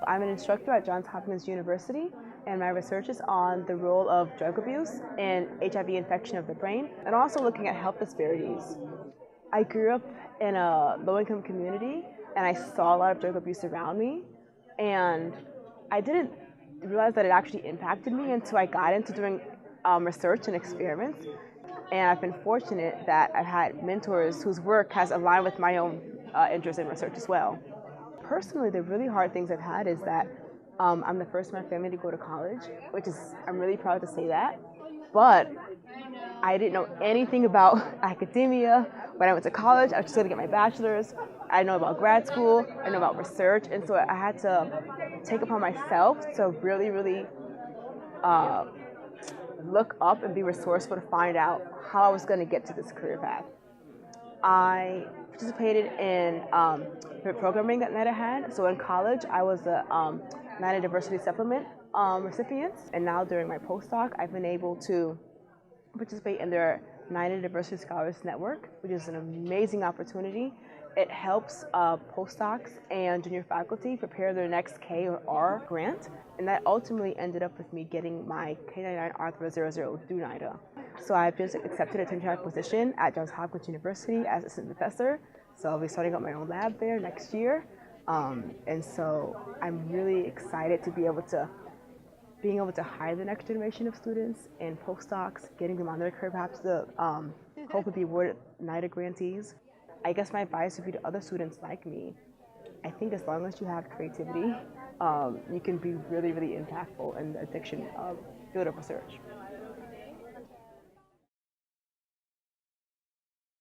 I'm an instructor at Hopkins University, and my research is on the role of drug abuse and HIV infection of the brain, and also looking at health disparities. I grew up in a low-income community, and I saw a lot of drug abuse around me, and I didn't realize that it actually impacted me until I got into doing research and experiments. And I've been fortunate that I've had mentors whose work has aligned with my own interest in research as well. Personally, the really hard things I've had is that I'm the first in my family to go to college, which is, I'm really proud to say that. But I didn't know anything about academia. When I went to college, I was just going to get my bachelor's. I didn't know about grad school. I didn't know about research. And so I had to take upon myself to really look up and be resourceful to find out how I was going to get to this career path. I participated in programming that NIDA had. So in college, I was a NIDA Diversity Supplement recipient. And now during my postdoc, I've been able to participate in their NIDA Diversity Scholars Network, which is an amazing opportunity. It helps postdocs and junior faculty prepare their next K or R grant, and that ultimately ended up with me getting my K99 R000 through NIDA. So I've just accepted a tenure-track position at Hopkins University as assistant professor, so I'll be starting up my own lab there next year, and so I'm really excited to be able to hire the next generation of students and postdocs, getting them on their career paths to hopefully be awarded NIDA grantees. I guess my advice would be to other students like me. I think as long as you have creativity, you can be really impactful in the addiction field of research.